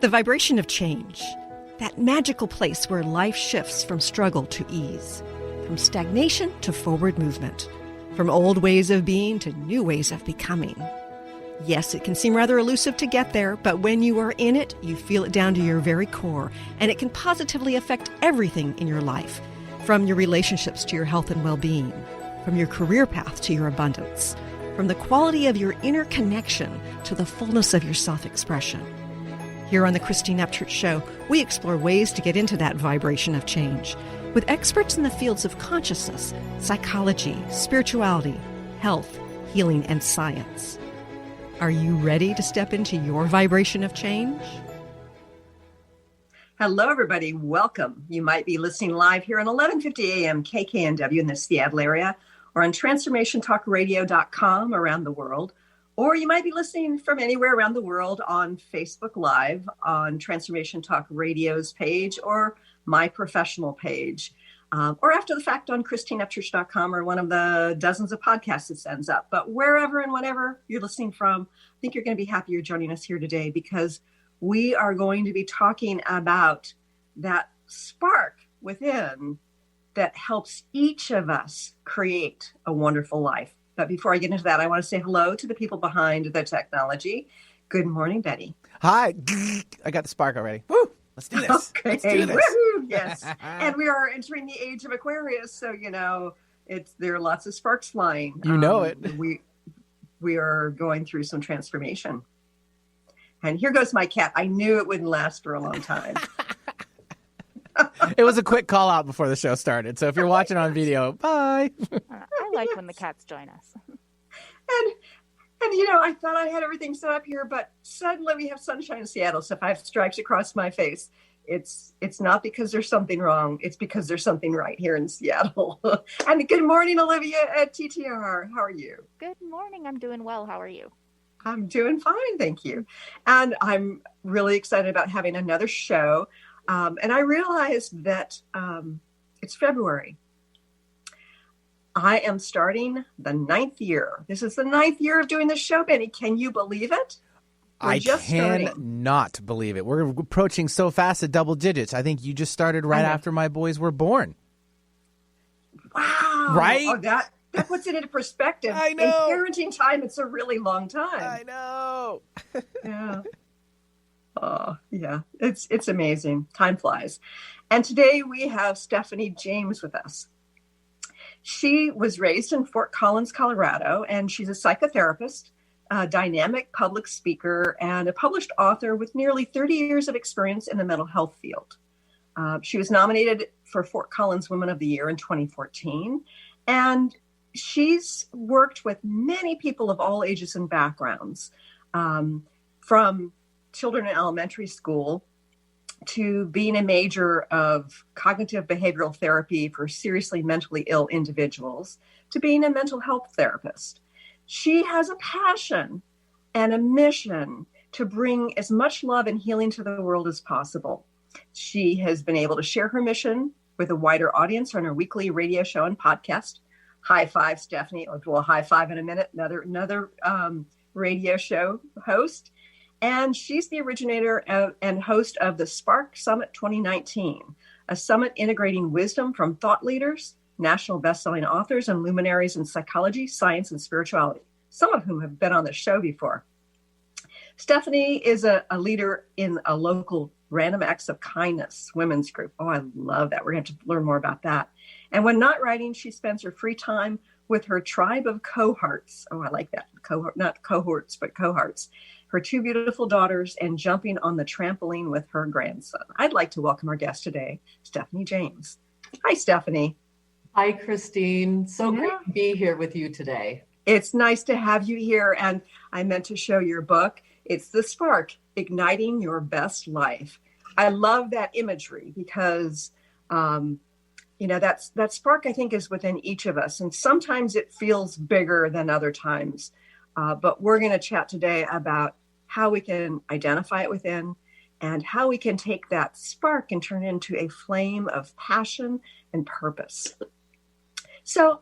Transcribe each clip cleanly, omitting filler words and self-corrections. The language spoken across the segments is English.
The vibration of change, that magical place where life shifts from struggle to ease, from stagnation to forward movement, from old ways of being to new ways of becoming. Yes, it can seem rather elusive to get there, but when you are in it, you feel it down to your very core, and it can positively affect everything in your life, from your relationships to your health and well-being, from your career path to your abundance, from the quality of your inner connection to the fullness of your self-expression. Here on the Christine Upchurch Show, we explore ways to get into that vibration of change with experts in the fields of consciousness, psychology, spirituality, health, healing, and science. Are you ready to step into your vibration of change? Hello, everybody. Welcome. You might be listening live here on 1150 AM KKNW in the Seattle area, or on transformationtalkradio.com around the world. Or you might be listening from anywhere around the world on Facebook Live, on Transformation Talk Radio's page, or my professional page, or after the fact on ChristineUpchurch.com or one of the dozens of podcasts it sends up. But wherever and whenever you're listening from, I think you're going to be happy you're joining us here today, because we are going to be talking about that spark within that helps each of us create a wonderful life. But before I get into that, I want to say hello to the people behind the technology. Good morning, Betty. Hi. I got the spark already. Woo! Let's do this. Okay. Let's do this. Woo-hoo! Yes. And we are entering the age of Aquarius, so there are lots of sparks flying. You know it. We are going through some transformation. And here goes my cat. I knew it wouldn't last for a long time. It was a quick call out before the show started. So if you're watching on video, bye. I like when the cats join us. And I thought I had everything set up here, but suddenly we have sunshine in Seattle. So if I have stripes across my face, it's not because there's something wrong. It's because there's something right here in Seattle. And good morning, Olivia at TTR. How are you? Good morning. I'm doing well. How are you? I'm doing fine, thank you. And I'm really excited about having another show. And I realized that it's February. I am starting the 9th year. This is the 9th year of doing this show, Benny. Can you believe it? I cannot believe it. We're approaching so fast at double digits. I think you just started right after my boys were born. Wow. Right? Oh, that puts it into perspective. I know. In parenting time, it's a really long time. I know. Yeah. Oh, yeah. It's amazing. Time flies. And today we have Stephanie James with us. She was raised in Fort Collins, Colorado, and she's a psychotherapist, a dynamic public speaker, and a published author with nearly 30 years of experience in the mental health field. She was nominated for Fort Collins Women of the Year in 2014, and she's worked with many people of all ages and backgrounds, from children in elementary school to being a major of cognitive behavioral therapy for seriously mentally ill individuals, to being a mental health therapist. She has a passion and a mission to bring as much love and healing to the world as possible. She has been able to share her mission with a wider audience on her weekly radio show and podcast. High five, Stephanie. We'll high five in a minute. Another radio show host. And she's the originator and host of the Spark Summit 2019, a summit integrating wisdom from thought leaders, national best-selling authors, and luminaries in psychology, science, and spirituality, some of whom have been on the show before. Stephanie is a leader in a local Random Acts of Kindness women's group. Oh, I love that. We're going to have to learn more about that. And when not writing, she spends her free time with her tribe of cohorts. Oh, I like that. Not cohorts, but cohorts. Her 2 beautiful daughters, and jumping on the trampoline with her grandson. I'd like to welcome our guest today, Stephanie James. Hi, Stephanie. Hi, Christine. So great to be here with you today. It's nice to have you here. And I meant to show your book. It's The Spark, Igniting Your Best Life. I love that imagery because, that spark, I think, is within each of us. And sometimes it feels bigger than other times. But we're going to chat today about how we can identify it within and how we can take that spark and turn it into a flame of passion and purpose. So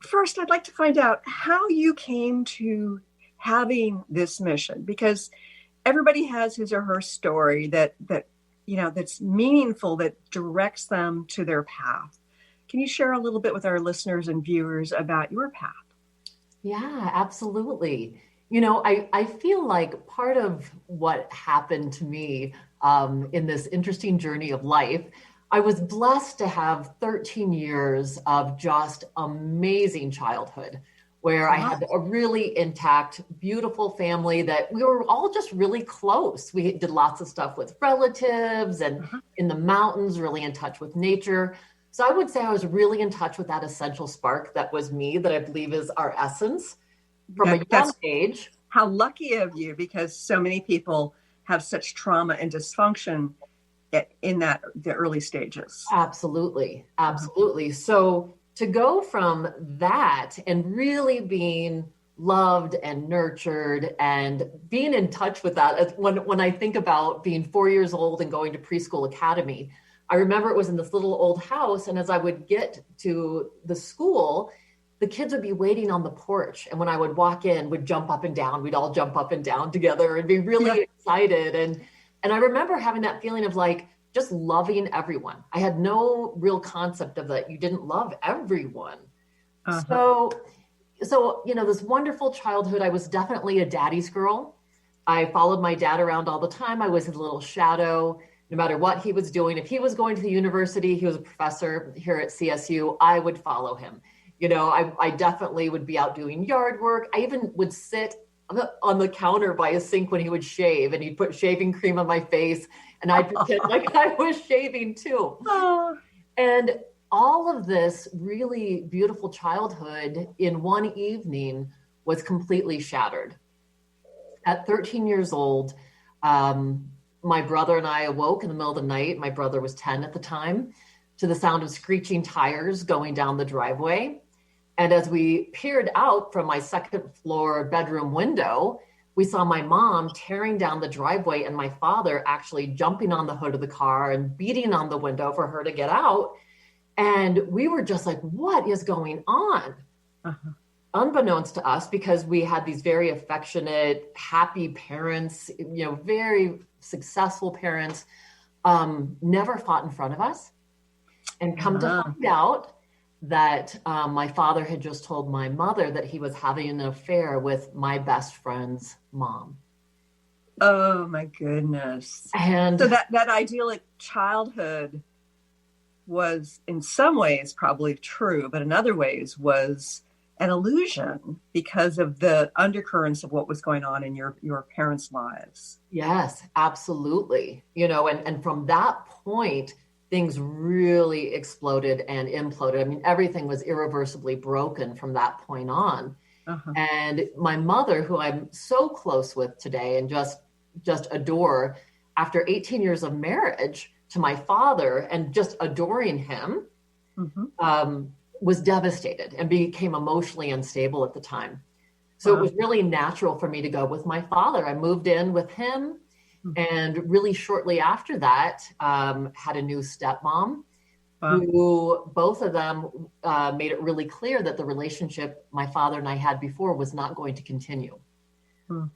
first, I'd like to find out how you came to having this mission, because everybody has his or her story that's meaningful, that directs them to their path. Can you share a little bit with our listeners and viewers about your path? Yeah, absolutely. I feel like part of what happened to me in this interesting journey of life, I was blessed to have 13 years of just amazing childhood where I had a really intact, beautiful family that we were all just really close. We did lots of stuff with relatives and in the mountains, really in touch with nature. So I would say I was really in touch with that essential spark that was me, that I believe is our essence from a young age. How lucky of you, because so many people have such trauma and dysfunction in the early stages. Absolutely. Absolutely. So to go from that and really being loved and nurtured and being in touch with that, when I think about being 4 years old and going to preschool academy, I remember it was in this little old house. And as I would get to the school, the kids would be waiting on the porch. And when I would walk in, would jump up and down. We'd all jump up and down together and be really excited. And I remember having that feeling of like, just loving everyone. I had no real concept of that. You didn't love everyone. So, this wonderful childhood, I was definitely a daddy's girl. I followed my dad around all the time. I was his little shadow. No matter what he was doing, if he was going to the university, he was a professor here at CSU, I would follow him. I definitely would be out doing yard work. I even would sit on the counter by a sink when he would shave, and he'd put shaving cream on my face, and I'd pretend like I was shaving too. And all of this really beautiful childhood in one evening was completely shattered. At 13 years old, my brother and I awoke in the middle of the night. My brother was 10 at the time, to the sound of screeching tires going down the driveway. And as we peered out from my second floor bedroom window, we saw my mom tearing down the driveway and my father actually jumping on the hood of the car and beating on the window for her to get out. And we were just like, what is going on? Unbeknownst to us, because we had these very affectionate, happy parents, very successful parents, never fought in front of us. And come to find out that my father had just told my mother that he was having an affair with my best friend's mom. Oh my goodness. And so that idyllic childhood was in some ways probably true, but in other ways was an illusion because of the undercurrents of what was going on in your parents' lives. Yes, absolutely. And from that point, things really exploded and imploded. I mean, everything was irreversibly broken from that point on. And my mother, who I'm so close with today and just adore, after 18 years of marriage to my father and just adoring him, was devastated and became emotionally unstable at the time. So it was really natural for me to go with my father. I moved in with him. And really shortly after that, had a new stepmom who both of them made it really clear that the relationship my father and I had before was not going to continue.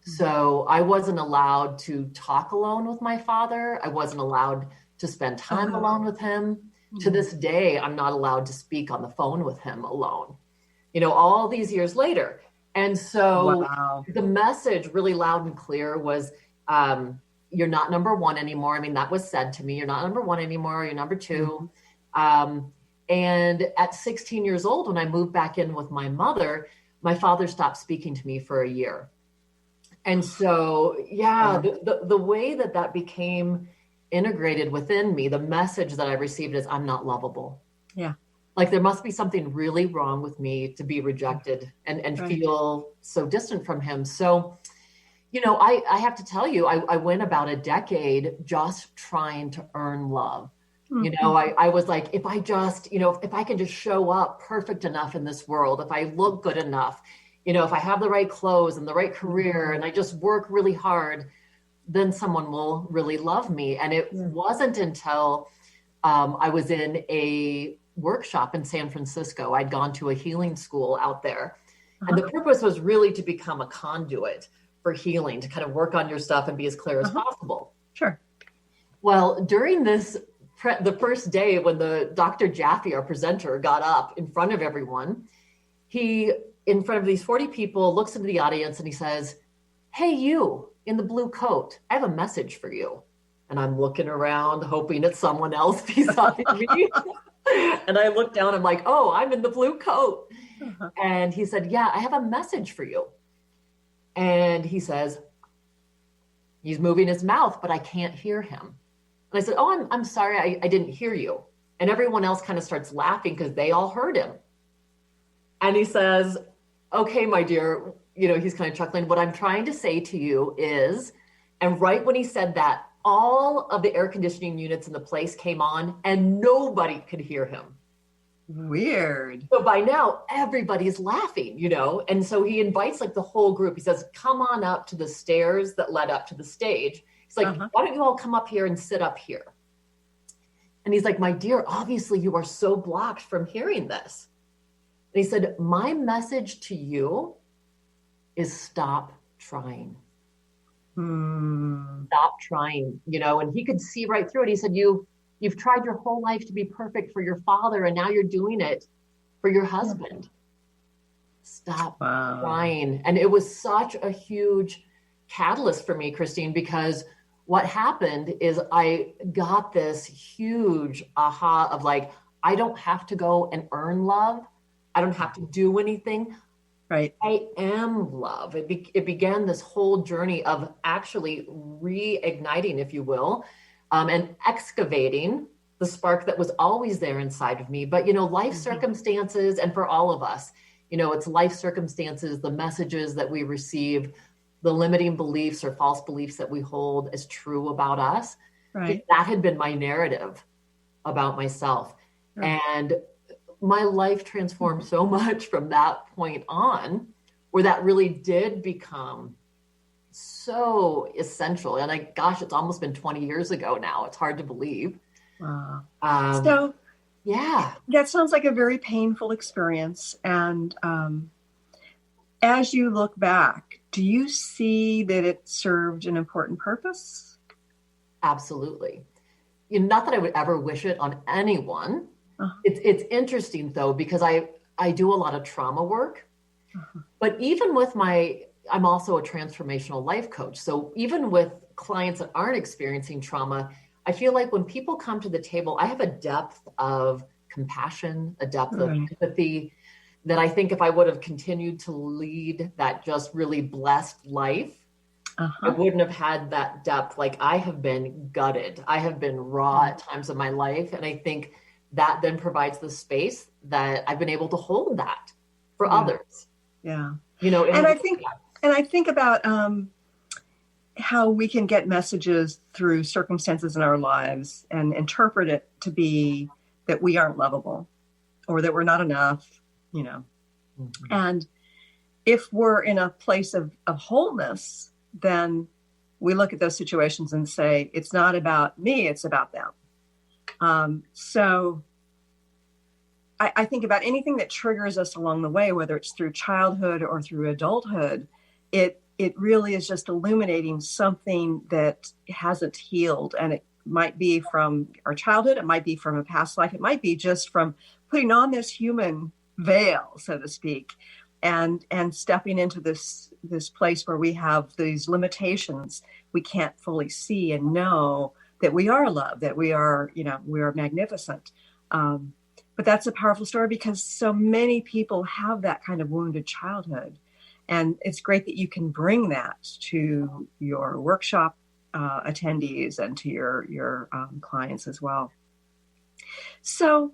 So I wasn't allowed to talk alone with my father. I wasn't allowed to spend time alone with him. To this day, I'm not allowed to speak on the phone with him alone, all these years later. And so the message really loud and clear was, you're not number one anymore. I mean, that was said to me. You're not number one anymore. You're number two. And at 16 years old, when I moved back in with my mother, my father stopped speaking to me for a year. And so, the way that became integrated within me, the message that I received is I'm not lovable. Yeah. Like there must be something really wrong with me to be rejected and feel so distant from him. So, I have to tell you, I went about a decade just trying to earn love. I was like, if I just, if I can just show up perfect enough in this world, if I look good enough, if I have the right clothes and the right career and I just work really hard, then someone will really love me. And it wasn't until I was in a workshop in San Francisco. I'd gone to a healing school out there. And the purpose was really to become a conduit for healing, to kind of work on your stuff and be as clear as possible. Sure. Well, during the first day when the Dr. Jaffe, our presenter, got up in front of everyone, he, in front of these 40 people, looks into the audience and he says, "Hey, you in the blue coat, I have a message for you." And I'm looking around, hoping it's someone else beside me. And I look down, I'm like, "Oh, I'm in the blue coat." And he said, "Yeah, I have a message for you." And he says, he's moving his mouth, but I can't hear him. And I said, "Oh, I'm sorry, I didn't hear you." And everyone else kind of starts laughing because they all heard him. And he says, "Okay, my dear," he's kind of chuckling, "what I'm trying to say to you is," and right when he said that, all of the air conditioning units in the place came on and nobody could hear him. Weird. So by now, everybody's laughing, and so he invites like the whole group. He says, "Come on up to the stairs that led up to the stage." He's like, "Why don't you all come up here and sit up here?" And he's like, "My dear, obviously you are so blocked from hearing this." And he said, "My message to you is stop trying. Stop trying," and he could see right through it. He said, You've tried your whole life to be perfect for your father, and now you're doing it for your husband. Stop trying. And it was such a huge catalyst for me, Christine, because what happened is I got this huge aha of like, I don't have to go and earn love. I don't have to do anything. Right. I am love. It began this whole journey of actually reigniting, if you will, and excavating the spark that was always there inside of me. But, life circumstances, and for all of us, it's life circumstances, the messages that we receive, the limiting beliefs or false beliefs that we hold as true about us. Right. That had been my narrative about myself. Right. And my life transformed so much from that point on, where that really did become so essential. And it's almost been 20 years ago now. It's hard to believe. Wow. Yeah, that sounds like a very painful experience. And as you look back, do you see that it served an important purpose? Absolutely. Not that I would ever wish it on anyone. It's interesting though, because I do a lot of trauma work, but even with I'm also a transformational life coach. So even with clients that aren't experiencing trauma, I feel like when people come to the table, I have a depth of compassion, a depth of empathy that I think if I would have continued to lead that just really blessed life, I wouldn't have had that depth. Like I have been gutted. I have been raw at times of my life. And I think that then provides the space that I've been able to hold that for others. Yeah. And I think about how we can get messages through circumstances in our lives and interpret it to be that we aren't lovable or that we're not enough, And if we're in a place of wholeness, then we look at those situations and say, it's not about me, it's about them. So I think about anything that triggers us along the way, whether it's through childhood or through adulthood, it really is just illuminating something that hasn't healed. And it might be from our childhood. It might be from a past life. It might be just from putting on this human veil, so to speak, and stepping into this place where we have these limitations. We can't fully see and know that we are loved, that we are magnificent. But that's a powerful story because so many people have that kind of wounded childhood. And it's great that you can bring that to your workshop attendees and to your clients as well. So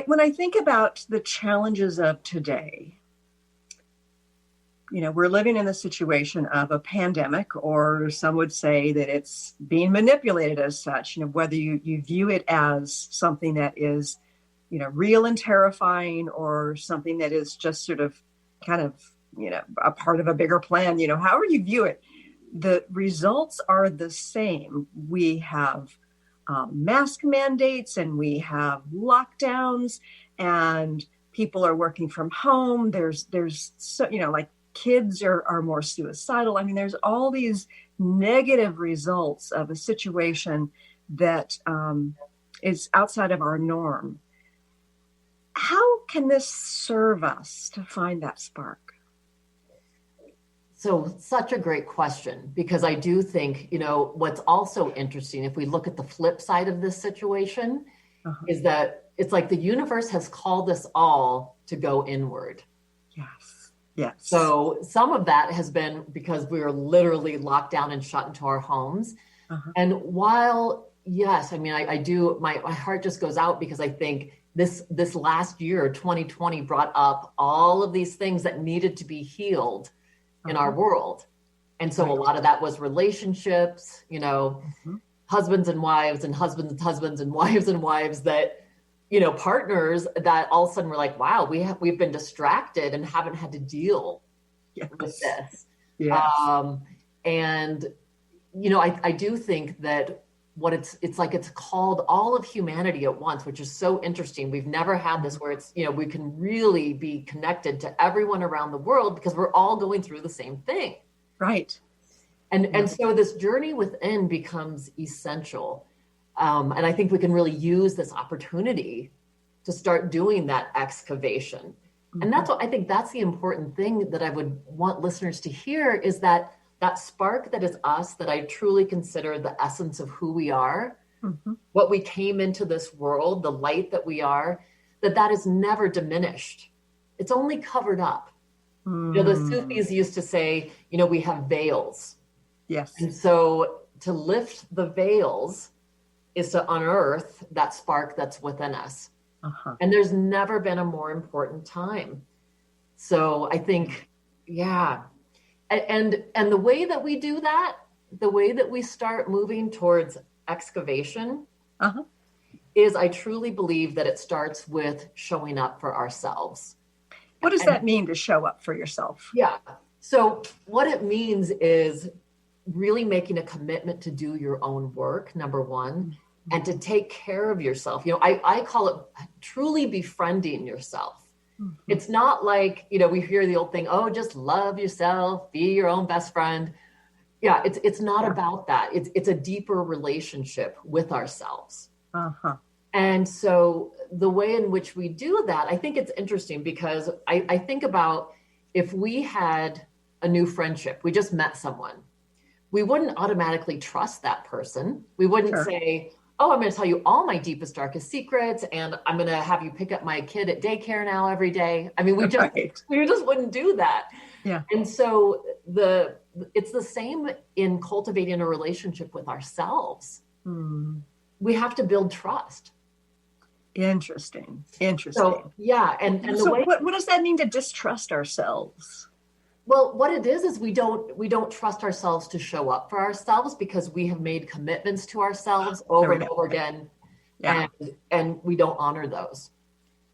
when I think about the challenges of today, we're living in the situation of a pandemic, or some would say that it's being manipulated as such, whether you view it as something that is, real and terrifying, or something that is just sort of kind of, a part of a bigger plan, however you view it, the results are the same. We have mask mandates and we have lockdowns and people are working from home. There's so, kids are more suicidal. I mean, there's all these negative results of a situation that is outside of our norm. How can this serve us to find that spark? So such a great question, because I do think, what's also interesting, if we look at the flip side of this situation, is that it's like the universe has called us all to go inward. Yes. So some of that has been because we were literally locked down and shut into our homes. And while, yes, I mean, I do, my heart just goes out, because I think this last year, 2020, brought up all of these things that needed to be healed in our world. And so a lot of that was relationships, husbands and wives and husbands and husbands and wives that, partners that all of a sudden were like, wow, we've been distracted and haven't had to deal with this. Yes. And, I do think that what it's like, it's called all of humanity at once, which is so interesting. We've never had this where it's, we can really be connected to everyone around the world because we're all going through the same thing. Right. And so this journey within becomes essential. And I think we can really use this opportunity to start doing that excavation. And that's what I think that's the important thing that I would want listeners to hear, is that spark that is us, that I truly consider the essence of who we are, what we came into this world, the light that we are, that is never diminished. It's only covered up. The Sufis used to say, we have veils. Yes. And so to lift the veils is to unearth that spark that's within us. And there's never been a more important time. So I think, and the way that we do that, the way that we start moving towards excavation is, I truly believe that it starts with showing up for ourselves. What does that mean, to show up for yourself? Yeah. So what it means is really making a commitment to do your own work, number one, and to take care of yourself. I call it truly befriending yourself. It's not like, we hear the old thing, oh, just love yourself, be your own best friend. Yeah, it's not about that. It's a deeper relationship with ourselves. And so the way in which we do that, I think it's interesting, because I think about, if we had a new friendship, we just met someone, we wouldn't automatically trust that person. We wouldn't say, oh, I'm going to tell you all my deepest, darkest secrets, and I'm going to have you pick up my kid at daycare now every day. I mean, we just wouldn't do that. Yeah. And so it's the same in cultivating a relationship with ourselves. We have to build trust. Interesting. So, yeah. And so what does that mean, to distrust ourselves? Well, what it is we don't trust ourselves to show up for ourselves, because we have made commitments to ourselves over and over again. And we don't honor those.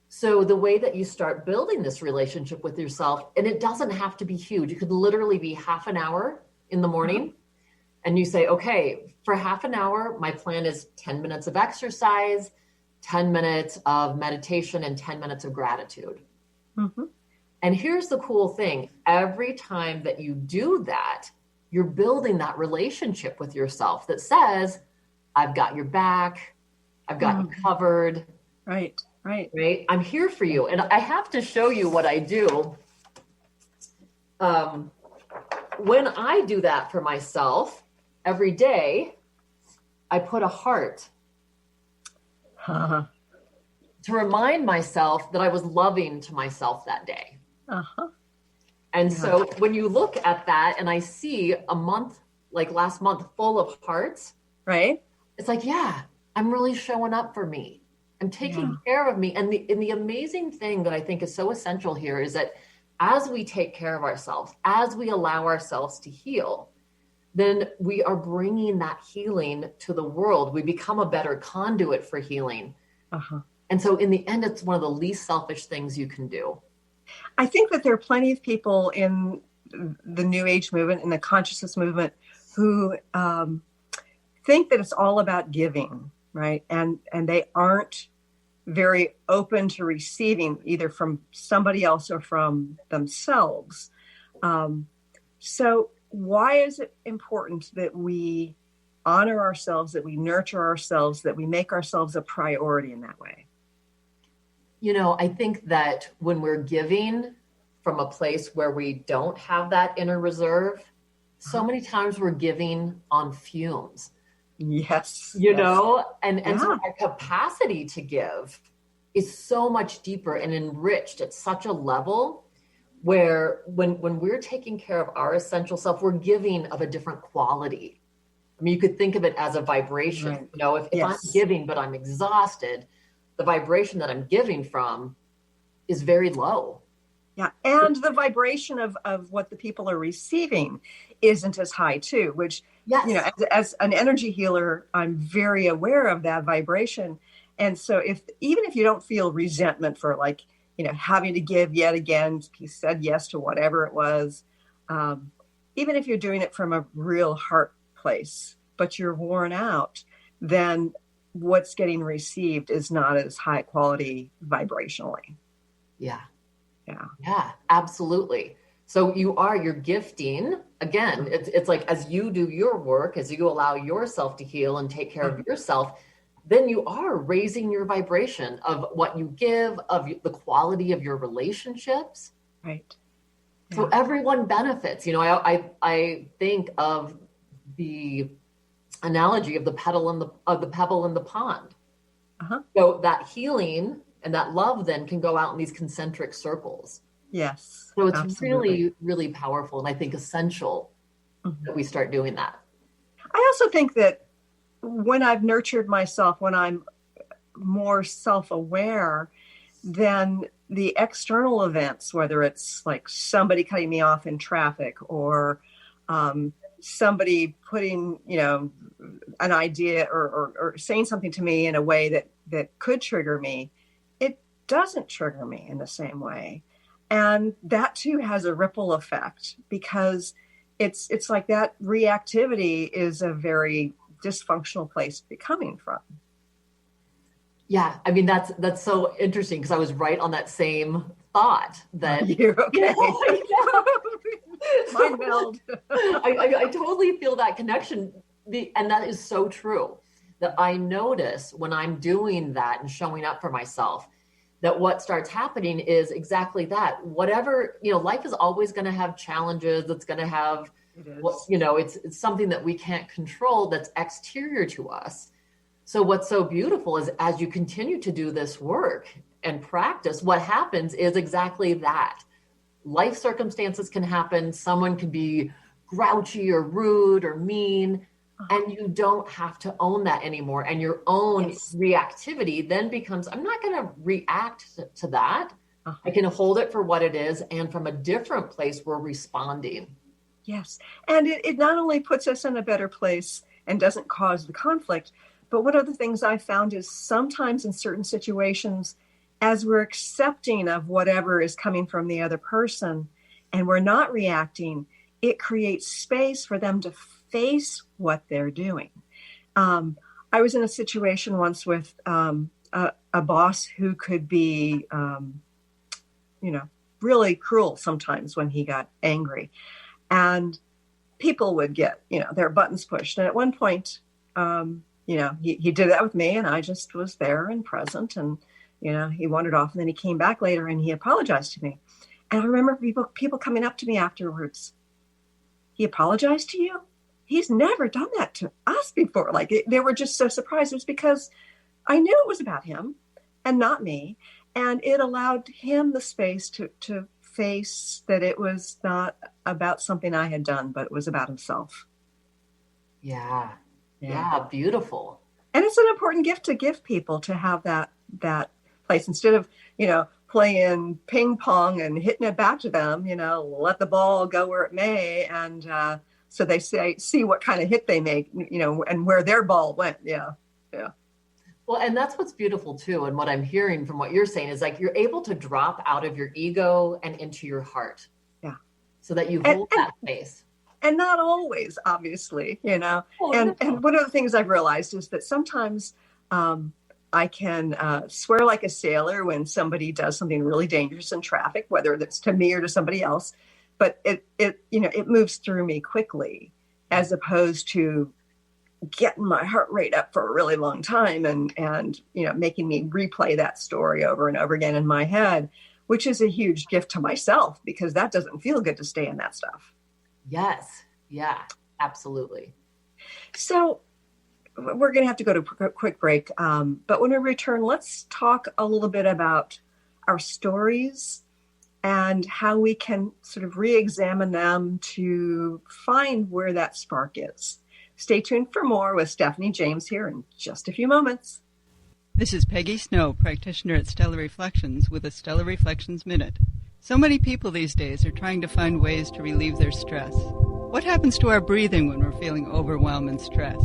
So the way that you start building this relationship with yourself, and it doesn't have to be huge. It could literally be half an hour in the morning. And you say, okay, for half an hour, my plan is 10 minutes of exercise, 10 minutes of meditation, and 10 minutes of gratitude. And here's the cool thing. Every time that you do that, you're building that relationship with yourself that says, I've got your back. I've got you covered. Right. I'm here for you. And I have to show you what I do. When I do that for myself every day, I put a heart to remind myself that I was loving to myself that day. And so when you look at that, and I see a month, like last month, full of hearts, right? It's like, yeah, I'm really showing up for me. I'm taking care of me. And the amazing thing that I think is so essential here is that as we take care of ourselves, as we allow ourselves to heal, then we are bringing that healing to the world. We become a better conduit for healing. And so in the end, it's one of the least selfish things you can do. I think that there are plenty of people in the New Age movement and the consciousness movement who think that it's all about giving, right? And they aren't very open to receiving, either from somebody else or from themselves. So why is it important that we honor ourselves, that we nurture ourselves, that we make ourselves a priority in that way? I think that when we're giving from a place where we don't have that inner reserve, so many times we're giving on fumes. Yes. And so our capacity to give is so much deeper and enriched at such a level where when we're taking care of our essential self, we're giving of a different quality. I mean, you could think of it as a vibration. Right. If I'm giving, but I'm exhausted, the vibration that I'm giving from is very low. Yeah. And the vibration of what the people are receiving isn't as high too, which, as an energy healer, I'm very aware of that vibration. And so even if you don't feel resentment for having to give yet again, you said yes to whatever it was, even if you're doing it from a real heart place, but you're worn out, then what's getting received is not as high quality vibrationally. Yeah, absolutely. So you're gifting again. It's like, as you do your work, as you allow yourself to heal and take care of yourself, then you are raising your vibration of what you give, of the quality of your relationships. Right. Yeah. So everyone benefits. I think of the analogy of the pebble in the pond. So that healing and that love then can go out in these concentric circles. Yes. So it's absolutely. really, really powerful, and I think essential that we start doing that. I also think that when I've nurtured myself, when I'm more self-aware, then the external events, whether it's like somebody cutting me off in traffic or somebody putting, an idea or saying something to me in a way that could trigger me, it doesn't trigger me in the same way. And that too has a ripple effect, because it's like that reactivity is a very dysfunctional place to be coming from. Yeah, I mean, that's so interesting, because I was right on that same thought that You're okay. Mind meld. I totally feel that connection. And that is so true, that I notice when I'm doing that and showing up for myself, that what starts happening is exactly that. Whatever, life is always going to have challenges. It's going to have, it's something that we can't control, that's exterior to us. So what's so beautiful is, as you continue to do this work and practice, what happens is exactly that. Life circumstances can happen. Someone can be grouchy or rude or mean, and you don't have to own that anymore. And your own reactivity then becomes, I'm not going to react to that. I can hold it for what it is. And from a different place, we're responding. Yes. And it not only puts us in a better place and doesn't cause the conflict, but one of the things I found is sometimes in certain situations, as we're accepting of whatever is coming from the other person and we're not reacting, it creates space for them to face what they're doing. I was in a situation once with a boss who could be, really cruel sometimes when he got angry. And people would get, their buttons pushed. And at one point, he did that with me, and I just was there and present, and, he wandered off, and then he came back later and he apologized to me. And I remember people coming up to me afterwards. He apologized to you? He's never done that to us before. They were just so surprised. It was because I knew it was about him and not me. And it allowed him the space to face that it was not about something I had done, but it was about himself. Yeah. Beautiful. And it's an important gift to give people, to have that place, instead of, playing ping pong and hitting it back to them, let the ball go where it may. And so they see what kind of hit they make, and where their ball went. Yeah. Well, and that's what's beautiful too. And what I'm hearing from what you're saying is, like, you're able to drop out of your ego and into your heart. Yeah. So that you hold that space. And not always, obviously, and one of the things I've realized is that sometimes I can swear like a sailor when somebody does something really dangerous in traffic, whether that's to me or to somebody else. but it moves through me quickly, as opposed to getting my heart rate up for a really long time and making me replay that story over and over again in my head, which is a huge gift to myself, because that doesn't feel good to stay in that stuff. Yes. Yeah, absolutely. So we're going to have to go to a quick break. But when we return, let's talk a little bit about our stories and how we can sort of re-examine them to find where that spark is. Stay tuned for more with Stephanie James here in just a few moments. This is Peggy Snow, practitioner at Stellar Reflections, with a Stellar Reflections Minute. So many people these days are trying to find ways to relieve their stress. What happens to our breathing when we're feeling overwhelm and stress?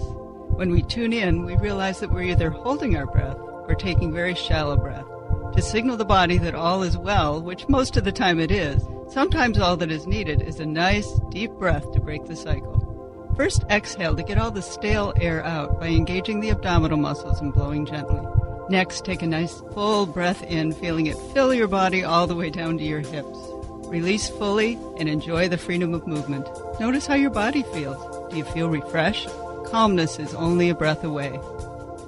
When we tune in, we realize that we're either holding our breath or taking very shallow breath to signal the body that all is well, which most of the time it is. Sometimes all that is needed is a nice, deep breath to break the cycle. First, exhale to get all the stale air out by engaging the abdominal muscles and blowing gently. Next, take a nice full breath in, feeling it fill your body all the way down to your hips. Release fully and enjoy the freedom of movement. Notice how your body feels. Do you feel refreshed? Calmness is only a breath away.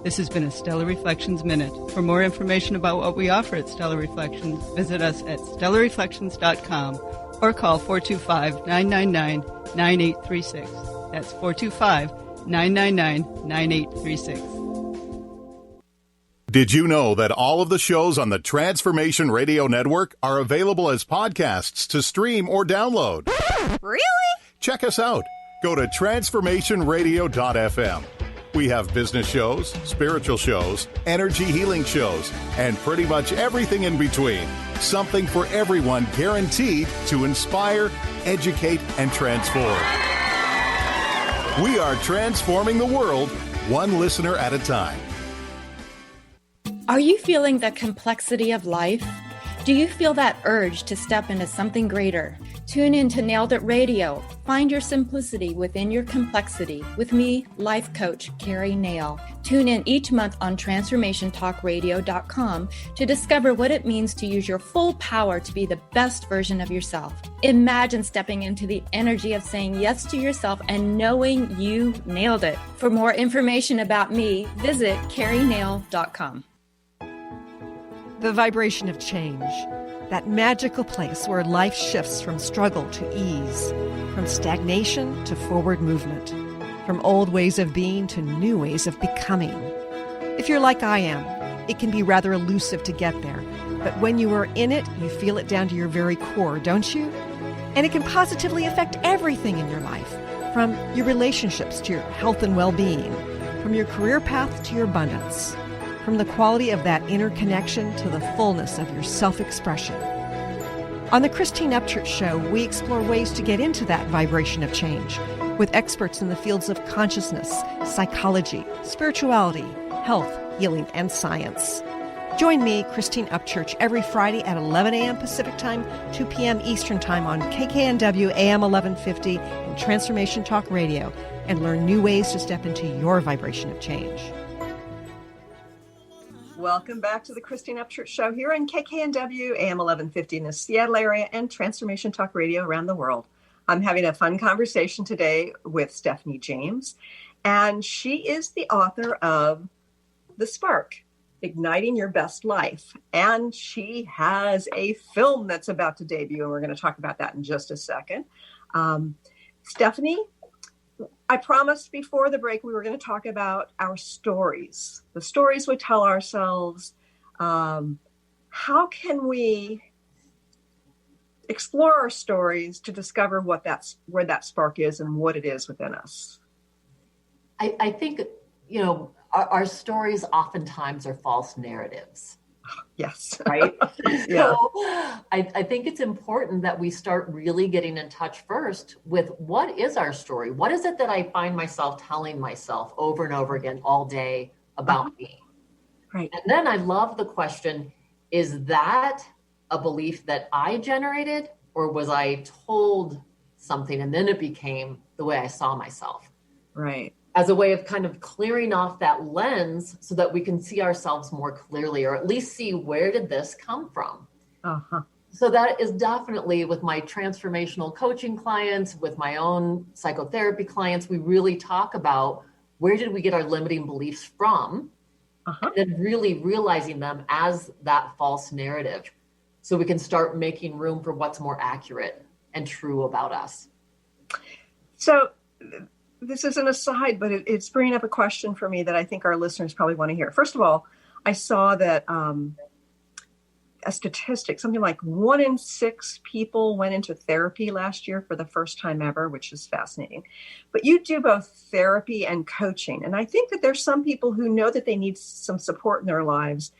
This has been a Stellar Reflections Minute. For more information about what we offer at Stellar Reflections, visit us at stellarreflections.com or call 425-999-9836. That's 425-999-9836. Did you know that all of the shows on the Transformation Radio Network are available as podcasts to stream or download? Really? Check us out. Go to transformationradio.fm. We have business shows, spiritual shows, energy healing shows, and pretty much everything in between. Something for everyone, guaranteed to inspire, educate, and transform. We are transforming the world, one listener at a time. Are you feeling the complexity of life? Do you feel that urge to step into something greater? Tune in to Nailed It Radio. Find your simplicity within your complexity with me, life coach Carrie Nail. Tune in each month on transformationtalkradio.com to discover what it means to use your full power to be the best version of yourself. Imagine stepping into the energy of saying yes to yourself and knowing you nailed it. For more information about me, visit carrienail.com. The vibration of change, that magical place where life shifts from struggle to ease, from stagnation to forward movement, from old ways of being to new ways of becoming. If you're like I am, it can be rather elusive to get there, but when you are in it, you feel it down to your very core, don't you? And it can positively affect everything in your life, from your relationships to your health and well-being, from your career path to your abundance, from the quality of that inner connection to the fullness of your self-expression. On the Christine Upchurch Show, we explore ways to get into that vibration of change with experts in the fields of consciousness, psychology, spirituality, health, healing, and science. Join me, Christine Upchurch, every Friday at 11 a.m. Pacific Time, 2 p.m. Eastern Time on KKNW AM 1150 and Transformation Talk Radio, and learn new ways to step into your vibration of change. Welcome back to the Christine Upchurch Show here on KKNW AM 1150 in the Seattle area and Transformation Talk Radio around the world. I'm having a fun conversation today with Stephanie James, and she is the author of The Spark, Igniting Your Best Life. And she has a film that's about to debut, and we're going to talk about that in just a second. Stephanie, I promised before the break we were going to talk about our stories, the stories we tell ourselves. How can we explore our stories to discover where that spark is and what it is within us? I think, our stories oftentimes are false narratives. Yes. Right? Yeah. So I think it's important that we start really getting in touch first with what is our story? What is it that I find myself telling myself over and over again all day about me? Right. And then I love the question, is that a belief that I generated, or was I told something and then it became the way I saw myself? Right. As a way of kind of clearing off that lens so that we can see ourselves more clearly, or at least see, where did this come from? Uh-huh. So that is definitely with my transformational coaching clients, with my own psychotherapy clients, we really talk about where did we get our limiting beliefs from, and then really realizing them as that false narrative so we can start making room for what's more accurate and true about us. So this is an aside, but it's bringing up a question for me that I think our listeners probably want to hear. First of all, I saw that a statistic, something like 1 in 6 people went into therapy last year for the first time ever, which is fascinating. But you do both therapy and coaching. And I think that there's some people who know that they need some support in their lives.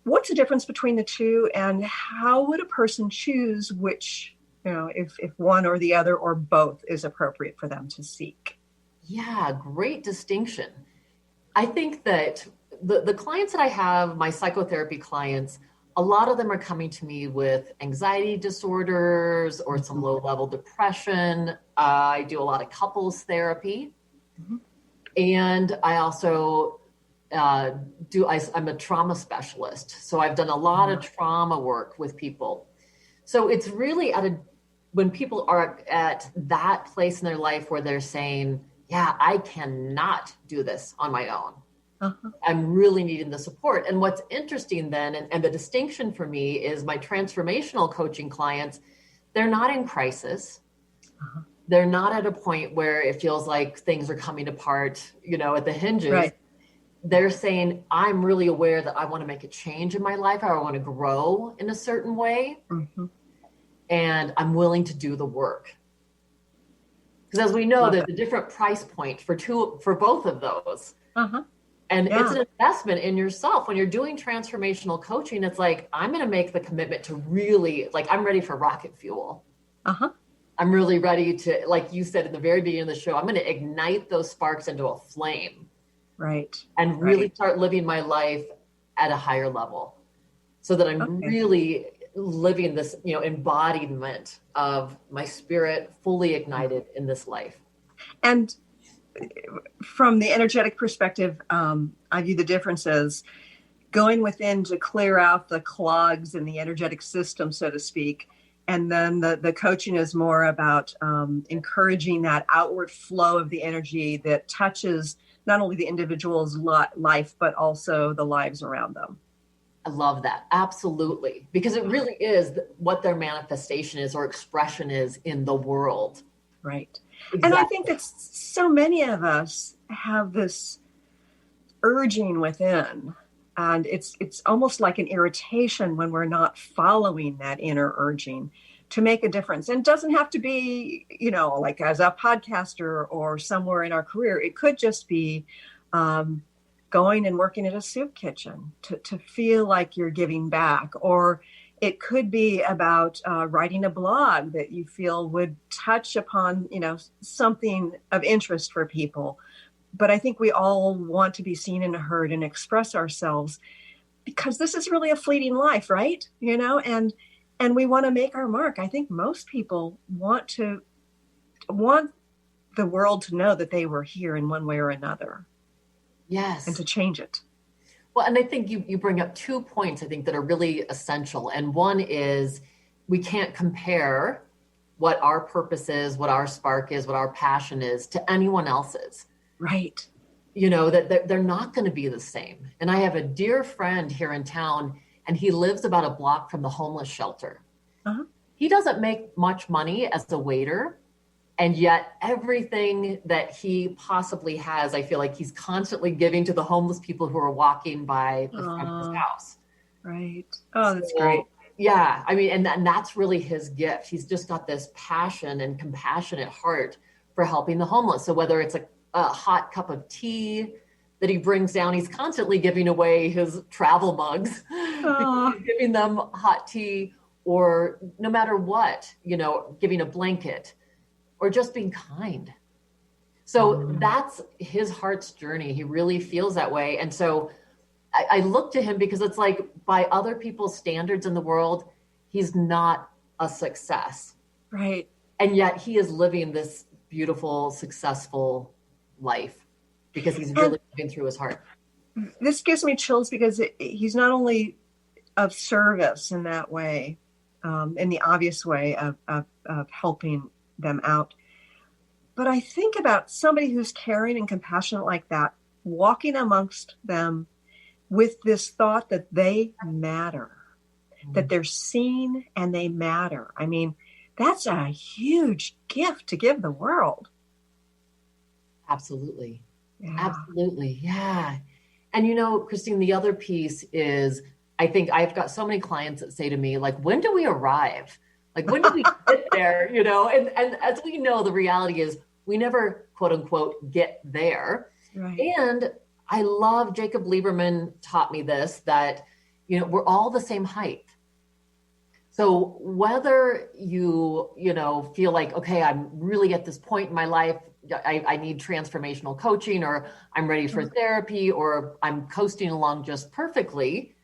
What's the difference between the two, and how would a person choose which, if one or the other or both is appropriate for them to seek? Yeah, great distinction. I think that the clients that I have, my psychotherapy clients, a lot of them are coming to me with anxiety disorders or some low-level depression. I do a lot of couples therapy. And I also I'm a trauma specialist. So I've done a lot of trauma work with people. So it's really when people are at that place in their life where they're saying, yeah, I cannot do this on my own. I'm really needing the support. And what's interesting then, and the distinction for me is my transformational coaching clients, they're not in crisis. They're not at a point where it feels like things are coming apart, at the hinges. Right. They're saying, I'm really aware that I want to make a change in my life, or I want to grow in a certain way. And I'm willing to do the work. Because as we know, there's a different price point for both of those. And it's an investment in yourself. When you're doing transformational coaching, it's like, I'm going to make the commitment to really, I'm ready for rocket fuel. I'm really ready to, like you said at the very beginning of the show, I'm going to ignite those sparks into a flame. Right. And really start living my life at a higher level so that I'm really living this, embodiment of my spirit fully ignited in this life. And from the energetic perspective, I view the difference as going within to clear out the clogs in the energetic system, so to speak. And then the coaching is more about encouraging that outward flow of the energy that touches not only the individual's life, but also the lives around them. I love that. Absolutely. Because it really is what their manifestation is or expression is in the world. Right. Exactly. And I think that so many of us have this urging within, and it's almost like an irritation when we're not following that inner urging to make a difference. And it doesn't have to be, like as a podcaster or somewhere in our career. It could just be going and working at a soup kitchen to feel like you're giving back. Or it could be about writing a blog that you feel would touch upon, something of interest for people. But I think we all want to be seen and heard and express ourselves, because this is really a fleeting life, right? And we want to make our mark. I think most people want the world to know that they were here in one way or another. Yes. And to change it. Well, and I think you bring up 2 points, I think, that are really essential. And one is we can't compare what our purpose is, what our spark is, what our passion is to anyone else's. Right. That they're not going to be the same. And I have a dear friend here in town, and he lives about a block from the homeless shelter. He doesn't make much money as a waiter. And yet everything that he possibly has, I feel like he's constantly giving to the homeless people who are walking by the front of his house. Right. Oh, that's great. Yeah. I mean, and that's really his gift. He's just got this passion and compassionate heart for helping the homeless. So whether it's a hot cup of tea that he brings down, he's constantly giving away his travel mugs, because he's giving them hot tea, or no matter what, giving a blanket, or just being kind. So that's his heart's journey. He really feels that way. And so I look to him because it's like, by other people's standards in the world, he's not a success. Right. And yet he is living this beautiful, successful life because he's really living through his heart. This gives me chills because he's not only of service in that way, in the obvious way of helping them out. But I think about somebody who's caring and compassionate like that, walking amongst them with this thought that they matter, that they're seen and they matter. I mean, that's a huge gift to give the world. Absolutely. Yeah. Absolutely. Yeah. And you know, Christine, the other piece is, I think I've got so many clients that say to me, like, when do we arrive? Like, when do we get there? You know, and as we know, the reality is we never, quote unquote, get there. Right. And I love Jacob Lieberman taught me this, that, you know, we're all the same height. So whether you know, feel like, okay, I'm really at this point in my life, I need transformational coaching, or I'm ready for therapy, or I'm coasting along just perfectly,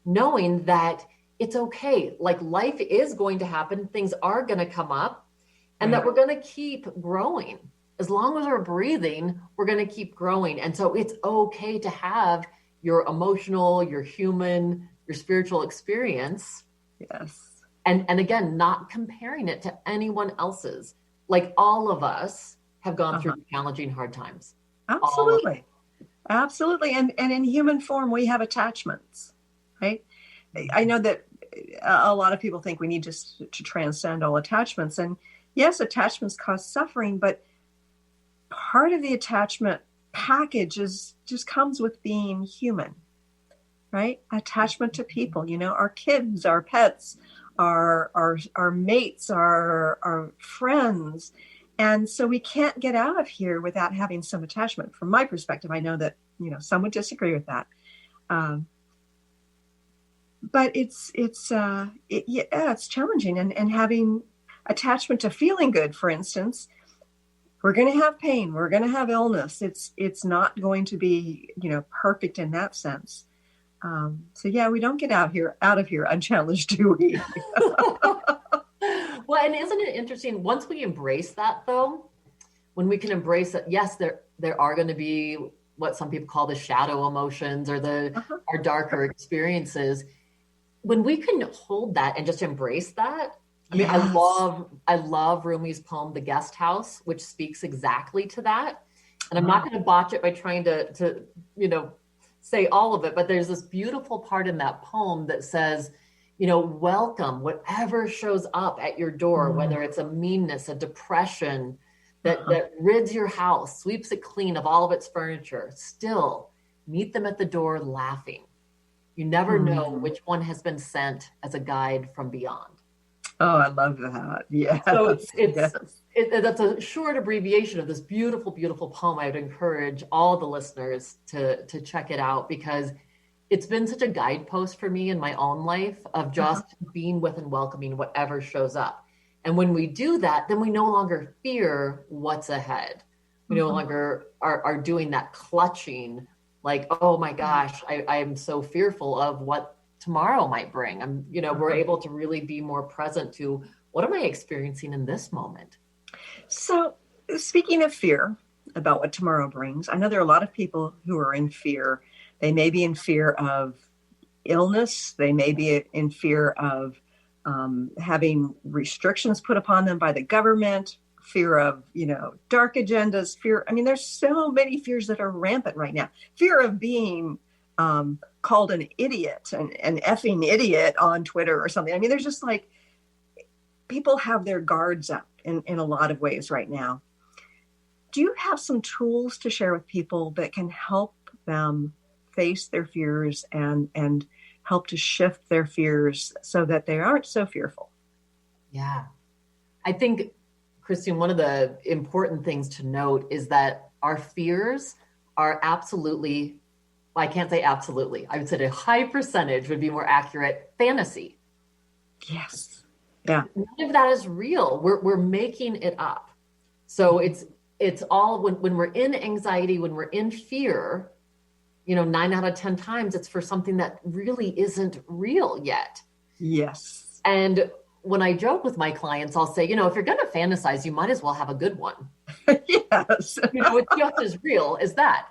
knowing that it's okay. Like, life is going to happen. Things are going to come up, and that we're going to keep growing. As long as we're breathing, we're going to keep growing. And so it's okay to have your emotional, your human, your spiritual experience. Yes. And again, not comparing it to anyone else's. Like, all of us have gone through challenging, hard times. Absolutely. Absolutely. And in human form, we have attachments, right? I know that a lot of people think we need to transcend all attachments. And yes, attachments cause suffering, but part of the attachment package just comes with being human, right? Attachment to people, you know, our kids, our pets, our mates, our friends. And so we can't get out of here without having some attachment. From my perspective, I know that, you know, some would disagree with that. But it's challenging. And having attachment to feeling good, for instance, we're going to have pain. We're going to have illness. It's not going to be, you know, perfect in that sense. So yeah, we don't get out of here unchallenged, do we? Well, and isn't it interesting? Once we embrace that, though, when we can embrace that, yes, there are going to be what some people call the shadow emotions, or our darker experiences. When we can hold that and just embrace that, I mean, Yes. I love Rumi's poem, "The Guest House," which speaks exactly to that. And I'm not going to botch it by trying to you know, say all of it, but there's this beautiful part in that poem that says, you know, welcome whatever shows up at your door, whether it's a meanness, a depression that rids your house, sweeps it clean of all of its furniture. Still, meet them at the door laughing. You never know which one has been sent as a guide from beyond. Oh, I love that. Yeah. So that's a short abbreviation of this beautiful, beautiful poem. I would encourage all the listeners to check it out, because it's been such a guidepost for me in my own life of just being with and welcoming whatever shows up. And when we do that, then we no longer fear what's ahead. We no longer are doing that clutching, like, oh my gosh, I am so fearful of what tomorrow might bring. We're able to really be more present to, what am I experiencing in this moment? So speaking of fear about what tomorrow brings, I know there are a lot of people who are in fear. They may be in fear of illness. They may be in fear of having restrictions put upon them by the government, fear of, you know, dark agendas, fear. I mean, there's so many fears that are rampant right now. Fear of being called an idiot, an effing idiot on Twitter or something. I mean, there's just like, people have their guards up in a lot of ways right now. Do you have some tools to share with people that can help them face their fears and help to shift their fears so that they aren't so fearful? Yeah. I think, Christine, one of the important things to note is that our fears are absolutely, well, I can't say absolutely, I would say a high percentage would be more accurate, fantasy. Yes. Yeah. None of that is real. We're making it up. So it's all, when we're in anxiety, when we're in fear, you know, 9 out of 10 times it's for something that really isn't real yet. Yes. And when I joke with my clients, I'll say, you know, if you're going to fantasize, you might as well have a good one. Yes. You know, it's just as real as that.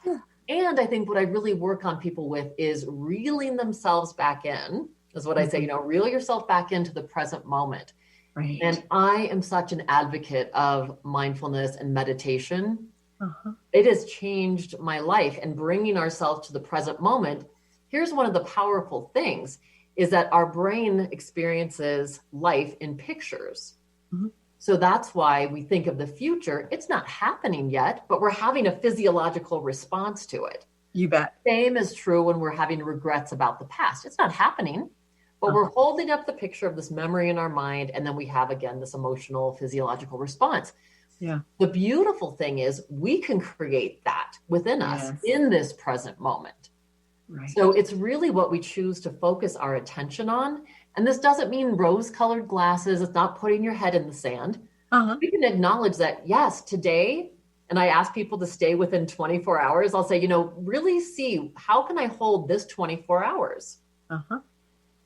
And I think what I really work on people with is reeling themselves back in, is what I say, reel yourself back into the present moment. Right. And I am such an advocate of mindfulness and meditation. Uh-huh. It has changed my life, and bringing ourselves to the present moment. Here's one of the powerful things is that our brain experiences life in pictures. Mm-hmm. So that's why we think of the future. It's not happening yet, but we're having a physiological response to it. You bet. Same is true when we're having regrets about the past. It's not happening, but we're holding up the picture of this memory in our mind. And then we have, again, this emotional physiological response. Yeah. The beautiful thing is we can create that within us in this present moment. Right. So it's really what we choose to focus our attention on. And this doesn't mean rose-colored glasses. It's not putting your head in the sand. We can acknowledge that, yes, today, and I ask people to stay within 24 hours. I'll say, really see, how can I hold this 24 hours?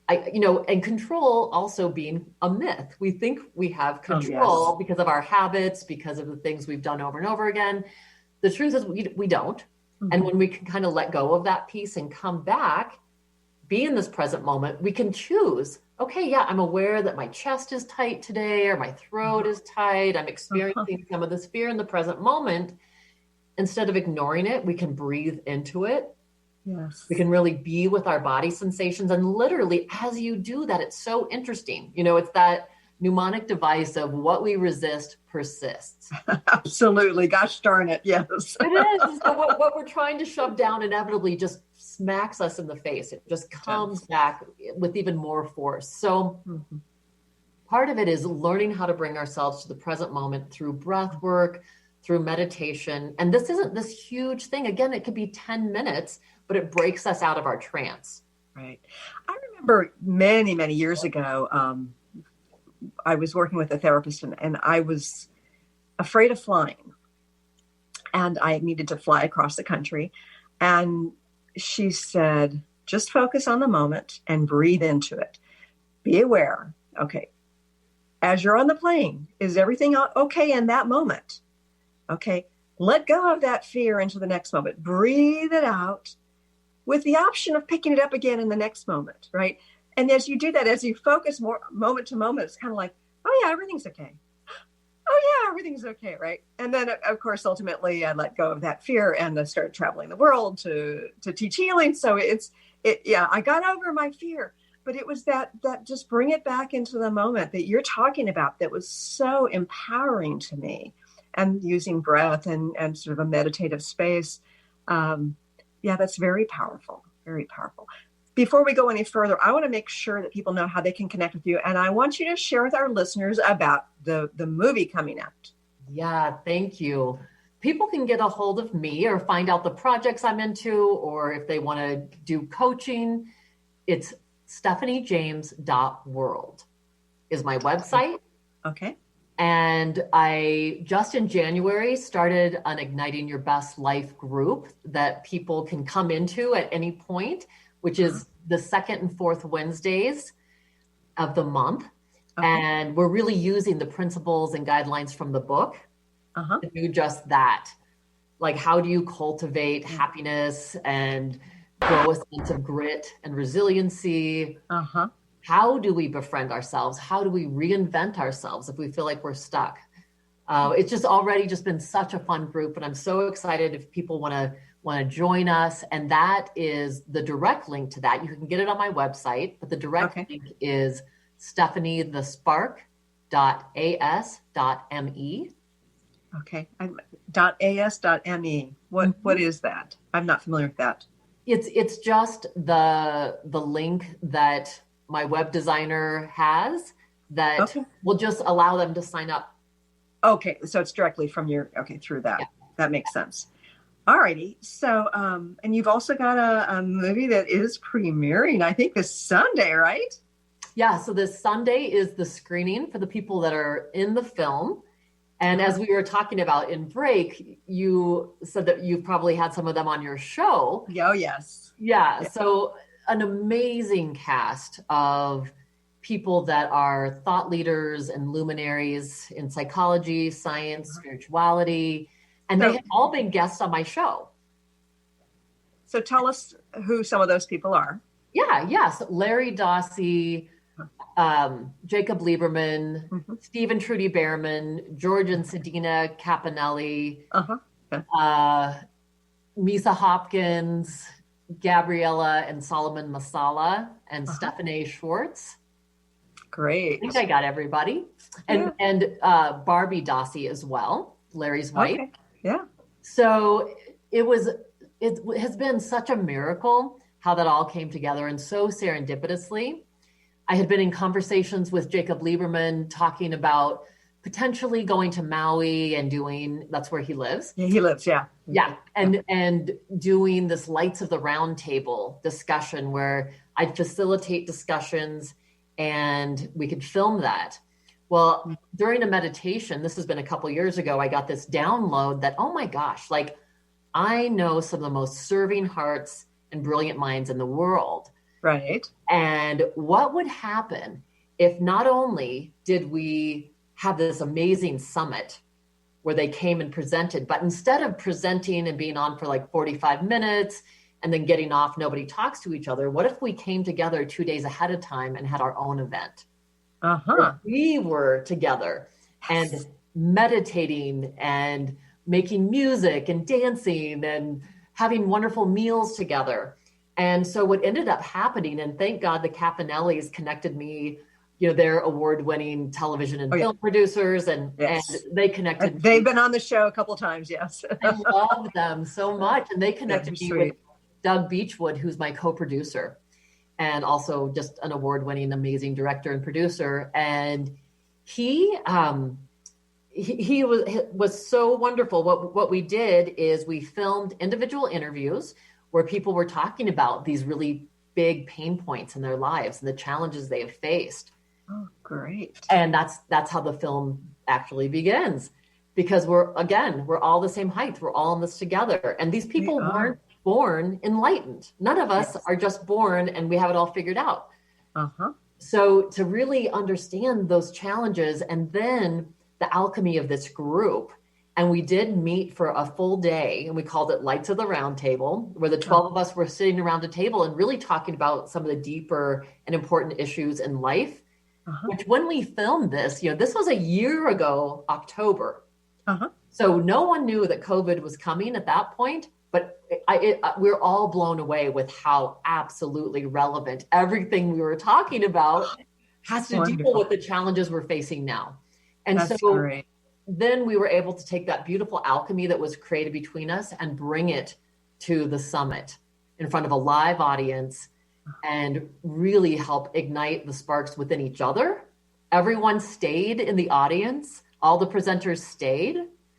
And control also being a myth. We think we have control because of our habits, because of the things we've done over and over again. The truth is we don't. And when we can kind of let go of that piece and come back, be in this present moment, we can choose, okay, yeah, I'm aware that my chest is tight today or my throat is tight. I'm experiencing some of this fear in the present moment. Instead of ignoring it, we can breathe into it. Yes. We can really be with our body sensations. And literally, as you do that, it's so interesting. It's that mnemonic device of what we resist persists. Absolutely. Gosh darn it. Yes. It is. So what we're trying to shove down inevitably just smacks us in the face. It just comes back with even more force. So part of it is learning how to bring ourselves to the present moment through breath work, through meditation. And this isn't this huge thing. Again, it could be 10 minutes, but it breaks us out of our trance. Right. I remember many, many years ago, I was working with a therapist and I was afraid of flying. And I needed to fly across the country. And she said, just focus on the moment and breathe into it. Be aware. Okay. As you're on the plane, is everything okay in that moment? Okay. Let go of that fear into the next moment. Breathe it out with the option of picking it up again in the next moment, right? And as you do that, as you focus more moment to moment, it's kind of like, oh yeah, everything's okay. Oh yeah, everything's okay, right? And then of course, ultimately I let go of that fear and I started traveling the world to teach healing. So I got over my fear, but it was that just bring it back into the moment that you're talking about that was so empowering to me, and using breath and sort of a meditative space. That's very powerful, very powerful. Before we go any further, I want to make sure that people know how they can connect with you. And I want you to share with our listeners about the movie coming out. Yeah, thank you. People can get a hold of me or find out the projects I'm into, or if they want to do coaching, it's stephaniejames.world is my website. Okay. And I just in January started an Igniting Your Best Life group that people can come into at any point, which is the second and fourth Wednesdays of the month. Okay. And we're really using the principles and guidelines from the book to do just that. Like, how do you cultivate happiness and grow a sense of grit and resiliency? How do we befriend ourselves? How do we reinvent ourselves if we feel like we're stuck? It's just already just been such a fun group, and I'm so excited if people want to join us. And that is the direct link to that. You can get it on my website, but the direct link is stephaniethespark.as.me. Okay. .as.me. What is that? I'm not familiar with that. It's just the link that my web designer has that will just allow them to sign up. Okay. So it's directly from through that. Yeah. That makes sense. All righty. So, and you've also got a movie that is premiering, I think, this Sunday, right? Yeah. So this Sunday is the screening for the people that are in the film. And as we were talking about in break, you said that you've probably had some of them on your show. Oh, yes. Yeah. So an amazing cast of people that are thought leaders and luminaries in psychology, science, spirituality, and they have all been guests on my show. So tell us who some of those people are. Yes. Larry Dossie, Jacob Lieberman, Mm-hmm. Stephen Trudy Behrman, George and Sedina Caponelli, Uh-huh. Misa Hopkins, Gabriella and Solomon Masala, and Uh-huh. Stephanie Schwartz. Great. I think I got everybody. And Barbie Dossie as well, Larry's wife. Okay. Yeah. So it has been such a miracle how that all came together, and so serendipitously. I had been in conversations with Jacob Lieberman talking about potentially going to Maui and that's where he lives. Yeah, he lives, yeah. Yeah. And doing this Lights of the Round Table discussion where I'd facilitate discussions and we could film that. Well, during a meditation, this has been a couple years ago, I got this download that, oh my gosh, like I know some of the most serving hearts and brilliant minds in the world. Right. And what would happen if not only did we have this amazing summit where they came and presented, but instead of presenting and being on for like 45 minutes and then getting off, nobody talks to each other. What if we came together 2 days ahead of time and had our own event? Uh-huh. We were together and meditating and making music and dancing and having wonderful meals together. And so what ended up happening, and thank God the Caponellis connected me, they're award-winning television and film producers, and they connected. They've been on the show a couple of times, yes. I love them so much. And they connected me with Doug Beechwood, who's my co-producer, and also just an award-winning, amazing director and producer. And he was so wonderful. What we did is we filmed individual interviews where people were talking about these really big pain points in their lives and the challenges they have faced. Oh, great. And that's how the film actually begins, because we're all the same height. We're all in this together. And these people weren't born enlightened. None of us are just born and we have it all figured out. Uh-huh. So to really understand those challenges and then the alchemy of this group. And we did meet for a full day, and we called it Lights of the Round Table, where the 12 of us were sitting around a table and really talking about some of the deeper and important issues in life. Uh-huh. Which when we filmed this, this was a year ago, October. Uh-huh. So no one knew that COVID was coming at that point, but we're all blown away with how absolutely relevant everything we were talking about has to deal with the challenges we're facing now. And That's so great. Then we were able to take that beautiful alchemy that was created between us and bring it to the summit in front of a live audience and really help ignite the sparks within each other. Everyone stayed in the audience. All the presenters stayed.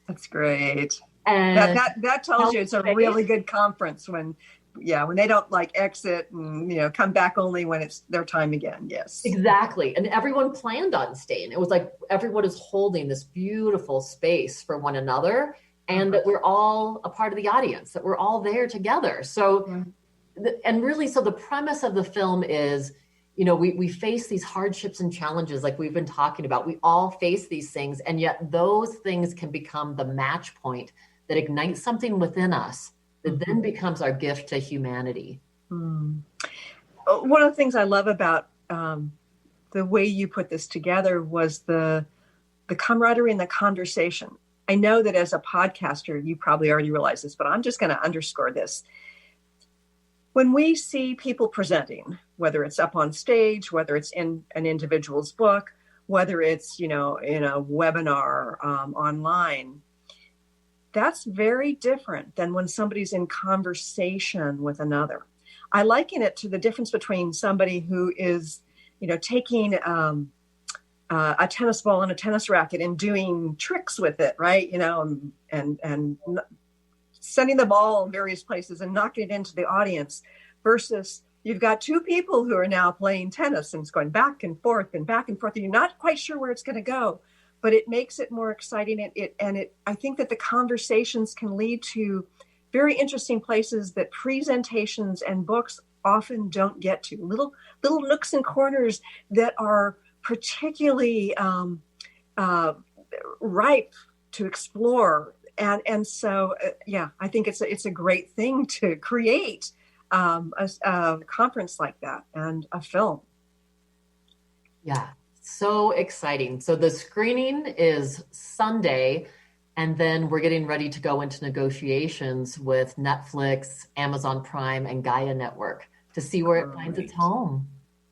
That's great. And that tells you it's a really good conference when they don't exit and, come back only when it's their time again. Yes, exactly. And everyone planned on staying. It was like everyone is holding this beautiful space for one another, and that we're all a part of the audience, that we're all there together. So, and really, so the premise of the film is, we face these hardships and challenges like we've been talking about. We all face these things, and yet those things can become the match point that ignites something within us that then becomes our gift to humanity. One of the things I love about the way you put this together was the camaraderie and the conversation. I know that as a podcaster, you probably already realize this, but I'm just going to underscore this. When we see people presenting, whether it's up on stage, whether it's in an individual's book, whether it's, in a webinar online, that's very different than when somebody's in conversation with another. I liken it to the difference between somebody who is, taking a tennis ball and a tennis racket and doing tricks with it, right? And sending the ball in various places and knocking it into the audience, versus you've got two people who are now playing tennis and it's going back and forth and back and forth, and you're not quite sure where it's going to go. But it makes it more exciting. I think that the conversations can lead to very interesting places that presentations and books often don't get to. Little nooks and corners that are particularly ripe to explore. And so, I think it's a great thing to create a conference like that and a film. Yeah, so exciting. So the screening is Sunday, and then we're getting ready to go into negotiations with Netflix, Amazon Prime, and Gaia Network to see where it finds its home.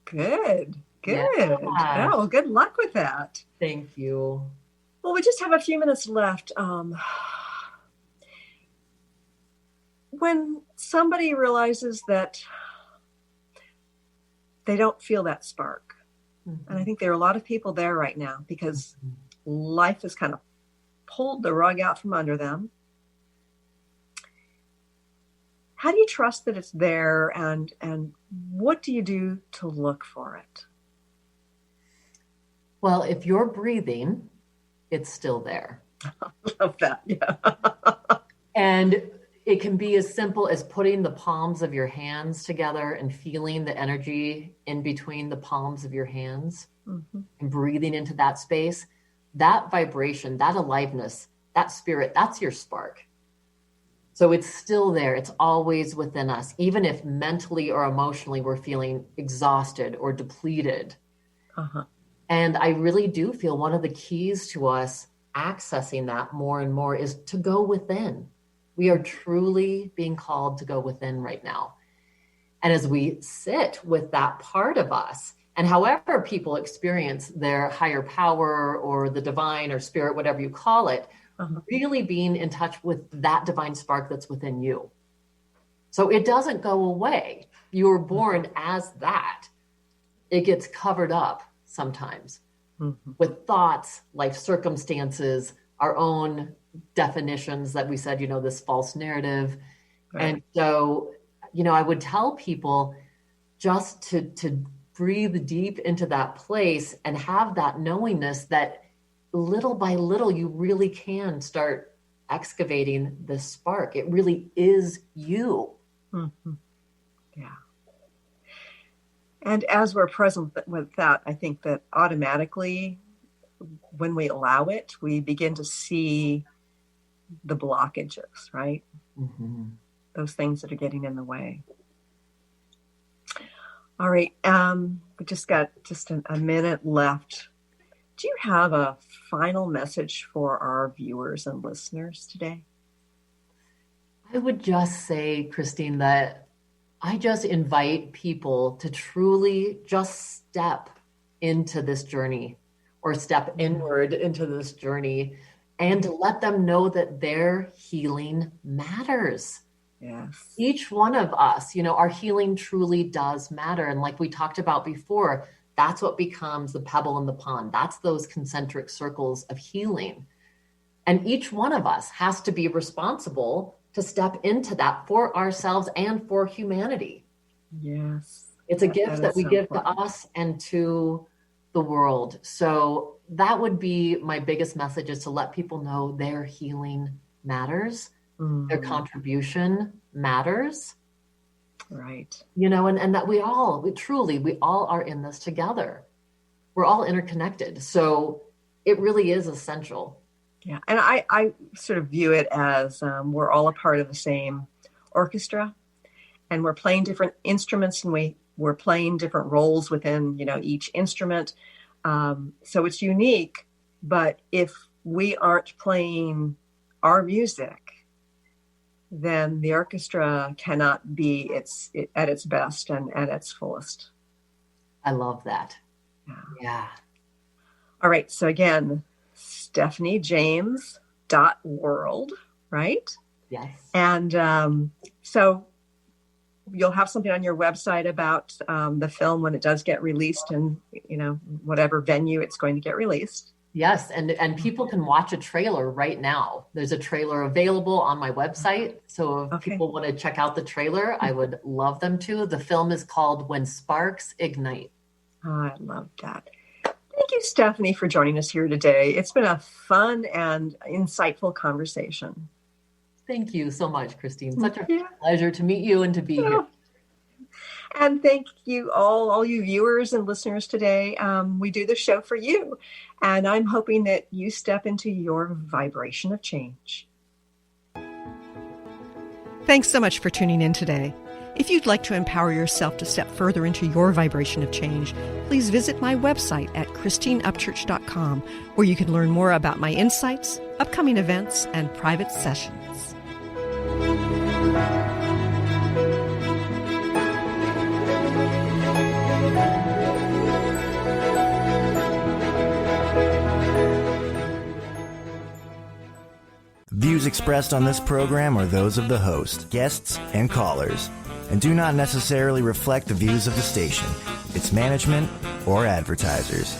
Good. Yeah. Oh, good luck with that. Thank you. Well, we just have a few minutes left. When somebody realizes that they don't feel that spark, and I think there are a lot of people there right now because life has kind of pulled the rug out from under them. How do you trust that it's there, and what do you do to look for it? Well, if you're breathing, it's still there. I love that. Yeah. And it can be as simple as putting the palms of your hands together and feeling the energy in between the palms of your hands and breathing into that space. That vibration, that aliveness, that spirit, that's your spark. So it's still there. It's always within us, even if mentally or emotionally we're feeling exhausted or depleted. And I really do feel one of the keys to us accessing that more and more is to go within. We are truly being called to go within right now. And as we sit with that part of us, and however people experience their higher power or the divine or spirit, whatever you call it, really being in touch with that divine spark that's within you. So it doesn't go away. You were born as that. It gets covered up sometimes with thoughts, life circumstances, our own definitions that we said, this false narrative. Right. And so, I would tell people just to breathe deep into that place and have that knowingness that little by little, you really can start excavating this spark. It really is you. Yeah. And as we're present with that, I think that automatically, when we allow it, we begin to see the blockages, right? Those things that are getting in the way. All right. We just got a minute left. Do you have a final message for our viewers and listeners today? I would just say, Christine, that I just invite people to truly just step into this journey or step inward into this journey and to let them know that their healing matters. Yes. Each one of us, our healing truly does matter. And like we talked about before, that's what becomes the pebble in the pond. That's those concentric circles of healing. And each one of us has to be responsible to step into that for ourselves and for humanity. Yes. It's a gift that we give to us and to the world. So that would be my biggest message, is to let people know their healing matters. Their contribution matters. Right. And that we all are in this together. We're all interconnected. So it really is essential. Yeah. And I sort of view it as we're all a part of the same orchestra, and we're playing different instruments, and we're playing different roles within, each instrument. So it's unique, but if we aren't playing our music, then the orchestra cannot be at its best and at its fullest. I love that. Yeah. All right. So again, StephanieJames.world, right? Yes. And so you'll have something on your website about the film when it does get released, and whatever venue it's going to get released. Yes, and people can watch a trailer right now. There's a trailer available on my website. So if people want to check out the trailer, I would love them to. The film is called When Sparks Ignite. Oh, I love that. Thank you, Stephanie, for joining us here today. It's been a fun and insightful conversation. Thank you so much, Christine. Such a pleasure to meet you and to be here. And thank you all you viewers and listeners today. We do the show for you, and I'm hoping that you step into your vibration of change. Thanks so much for tuning in today. If you'd like to empower yourself to step further into your vibration of change, please visit my website at christineupchurch.com, where you can learn more about my insights, upcoming events, and private sessions. Views expressed on this program are those of the host, guests, and callers, and do not necessarily reflect the views of the station, its management, or advertisers.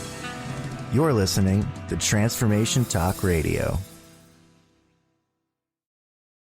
You're listening to Transformation Talk Radio.